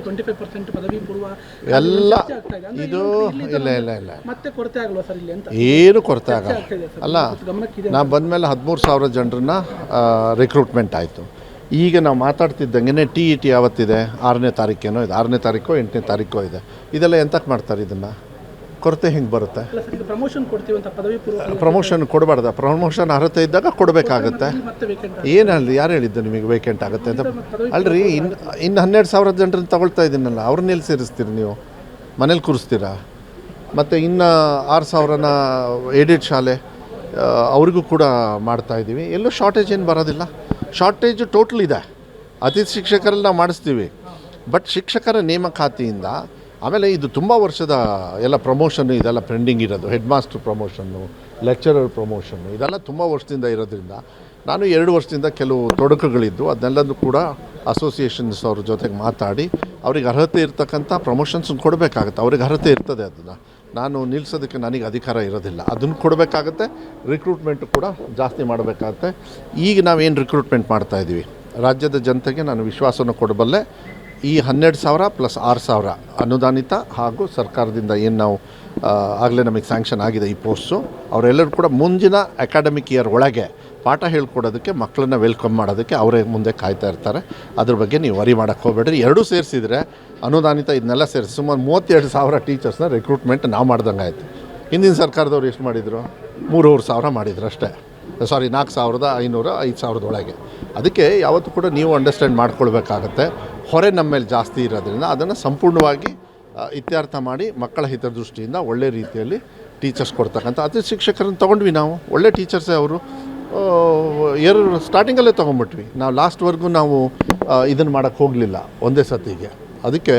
25% ಪದವಿ ಪೂರ್ವ ಎಲ್ಲ ಇದು ಇಲ್ಲ ಮತ್ತೆ ಕೊರತೆ ಆಗಲ್ವಾ ಸರ್ ಇಲ್ಲಿ ಅಂತ? ಏನು ಕೊರತೆ ಆಗಲ್ಲ. ಅಲ್ಲ, ನಾ ಬಂದಮೇಲೆ 13,000 ಜನರನ್ನ ರಿಕ್ರೂಟ್ಮೆಂಟ್ ಆಯಿತು. ಈಗ ನಾವು ಮಾತಾಡ್ತಿದ್ದಂಗೆ ಟಿ ಇ ಟಿ ಯಾವತ್ತಿದೆ? 6ನೇ ತಾರೀಕೇನೋ ಇದೆ, 6ನೇ ತಾರೀಕೋ 8ನೇ ತಾರೀಕೋ ಇದೆ. ಇದೆಲ್ಲ ಎಂತಕ್ಕೆ ಮಾಡ್ತಾರೆ? ಇದನ್ನು ಕೊರತೆ ಹೆಂಗೆ ಬರುತ್ತೆ? ಪ್ರಮೋಷನ್ ಕೊಡ್ತೀವಿ ಅಂತ ಪದವಿ ಪೂರ್ವ ಪ್ರಮೋಷನ್ ಕೊಡಬಾರ್ದ? ಪ್ರಮೋಷನ್ ಅರ್ಹತೆ ಇದ್ದಾಗ ಕೊಡಬೇಕಾಗತ್ತೆ. ಏನು ಹೇಳಿ, ಯಾರು ಹೇಳಿದ್ದು ನಿಮಗೆ ವೇಕೆಂಟ್ ಆಗುತ್ತೆ ಅಂತ? ಅಲ್ರಿ, ಇನ್ನು 12,000 ಜನರನ್ನ ತಗೊಳ್ತಾ ಇದ್ದೀನಲ್ಲ, ಅವ್ರನ್ನ ಎಲ್ಲಿ ಸೇರಿಸ್ತೀರಿ ನೀವು? ಮನೇಲಿ ಕೂರಿಸ್ತೀರಾ? ಮತ್ತು ಇನ್ನು 6,000ನ ಏಡೆಡ್ ಶಾಲೆ ಅವ್ರಿಗೂ ಕೂಡ ಮಾಡ್ತಾಯಿದ್ದೀವಿ. ಎಲ್ಲೂ ಶಾರ್ಟೇಜ್ ಏನು ಬರೋದಿಲ್ಲ. ಶಾರ್ಟೇಜು ಟೋಟಲ್ ಇದೆ. ಅತಿಥಿ ಶಿಕ್ಷಕರಲ್ಲಿ ನಾವು ಮಾಡಿಸ್ತೀವಿ. ಬಟ್ ಶಿಕ್ಷಕರ ನೇಮಕಾತಿಯಿಂದ ಆಮೇಲೆ ಇದು ತುಂಬ ವರ್ಷದ ಎಲ್ಲ ಪ್ರಮೋಷನ್ನು ಇದೆಲ್ಲ ಪೆಂಡಿಂಗ್ ಇರೋದು. Head master promotion, lecturer promotion, ಇದೆಲ್ಲ ತುಂಬ ವರ್ಷದಿಂದ ಇರೋದ್ರಿಂದ ನಾನು 2 ವರ್ಷದಿಂದ ಕೆಲವು ತೊಡಕುಗಳಿದ್ದು ಅದನ್ನೆಲ್ಲದೂ ಕೂಡ ಅಸೋಸಿಯೇಷನ್ಸ್ ಅವ್ರ ಜೊತೆಗೆ ಮಾತಾಡಿ ಅವ್ರಿಗೆ ಅರ್ಹತೆ ಇರ್ತಕ್ಕಂಥ ಪ್ರಮೋಷನ್ಸ್ ಕೊಡಬೇಕಾಗತ್ತೆ. ಅವ್ರಿಗೆ ಅರ್ಹತೆ ಇರ್ತದೆ. ಅದನ್ನು ನಾನು ನಿಲ್ಲಿಸೋದಕ್ಕೆ ನನಗೆ ಅಧಿಕಾರ ಇರೋದಿಲ್ಲ. ಅದನ್ನು ಕೊಡಬೇಕಾಗತ್ತೆ. ರಿಕ್ರೂಟ್ಮೆಂಟ್ ಕೂಡ ಜಾಸ್ತಿ ಮಾಡಬೇಕಾಗತ್ತೆ. ಈಗ ನಾವೇನು ರಿಕ್ರೂಟ್ಮೆಂಟ್ ಮಾಡ್ತಾಯಿದ್ದೀವಿ, ರಾಜ್ಯದ ಜನತೆಗೆ ನಾನು ವಿಶ್ವಾಸವನ್ನು ಕೊಡಬಲ್ಲೆ. ಈ 12,000 ಪ್ಲಸ್ 6,000 ಅನುದಾನಿತ ಹಾಗೂ ಸರ್ಕಾರದಿಂದ ಏನು ನಾವು ಆಗಲೇ ನಮಗೆ ಸ್ಯಾಂಕ್ಷನ್ ಆಗಿದೆ ಈ ಪೋಸ್ಟು, ಅವರೆಲ್ಲರೂ ಕೂಡ ಮುಂದಿನ ಅಕಾಡೆಮಿಕ್ ಇಯರ್ ಒಳಗೆ ಪಾಠ ಹೇಳ್ಕೊಡೋದಕ್ಕೆ, ಮಕ್ಕಳನ್ನ ವೆಲ್ಕಮ್ ಮಾಡೋದಕ್ಕೆ ಅವರೇ ಮುಂದೆ ಕಾಯ್ತಾ ಇರ್ತಾರೆ. ಅದ್ರ ಬಗ್ಗೆ ನೀವು ವರಿ ಮಾಡೋಕ್ಕೆ ಹೋಗಬೇಡ್ರಿ. ಎರಡೂ ಸೇರಿಸಿದರೆ ಅನುದಾನಿತ ಇದನ್ನೆಲ್ಲ ಸೇರಿಸಿ ಸುಮಾರು 32,000 ಟೀಚರ್ಸ್ನ ರಿಕ್ರೂಟ್ಮೆಂಟ್ ನಾವು ಮಾಡ್ದಂಗೆ ಆಯಿತು. ಹಿಂದಿನ ಸರ್ಕಾರದವ್ರು ಎಷ್ಟು ಮಾಡಿದರು? 3,500 ಮಾಡಿದ್ರು ಅಷ್ಟೇ. 4,500 5,000 ಒಳಗೆ. ಅದಕ್ಕೆ ಯಾವತ್ತೂ ಕೂಡ ನೀವು ಅಂಡರ್ಸ್ಟ್ಯಾಂಡ್ ಮಾಡ್ಕೊಳ್ಬೇಕಾಗತ್ತೆ. ಹೊರೆ ನಮ್ಮ ಮೇಲೆ ಜಾಸ್ತಿ ಇರೋದ್ರಿಂದ ಅದನ್ನು ಸಂಪೂರ್ಣವಾಗಿ ಇತ್ಯರ್ಥ ಮಾಡಿ ಮಕ್ಕಳ ಹಿತದೃಷ್ಟಿಯಿಂದ ಒಳ್ಳೆ ರೀತಿಯಲ್ಲಿ ಟೀಚರ್ಸ್ ಕೊಡ್ತಕ್ಕಂಥ ಅತಿಥಿ ಶಿಕ್ಷಕರನ್ನು ತೊಗೊಂಡ್ವಿ ನಾವು. ಒಳ್ಳೆ ಟೀಚರ್ಸೇ ಅವರು. ಸ್ಟಾರ್ಟಿಂಗಲ್ಲೇ ತೊಗೊಂಡ್ಬಿಟ್ವಿ ನಾವು. ಲಾಸ್ಟ್ವರೆಗೂ ನಾವು ಇದನ್ನು ಮಾಡೋಕ್ಕೆ ಹೋಗಲಿಲ್ಲ ಒಂದೇ ಸತಿಗೆ. ಅದಕ್ಕೆ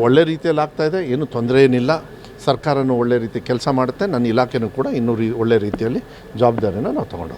ಒಳ್ಳೆ ರೀತಿಯಲ್ಲಿ ಆಗ್ತಾಯಿದೆ. ಏನೂ ತೊಂದರೆ ಏನಿಲ್ಲ. ಸರ್ಕಾರನೂ ಒಳ್ಳೆ ರೀತಿ ಕೆಲಸ ಮಾಡುತ್ತೆ. ನನ್ನ ಇಲಾಖೆನೂ ಕೂಡ ಇನ್ನೂ ಒಳ್ಳೆ ರೀತಿಯಲ್ಲಿ ಜವಾಬ್ದಾರಿನ ನಾವು ತೊಗೊಂಡು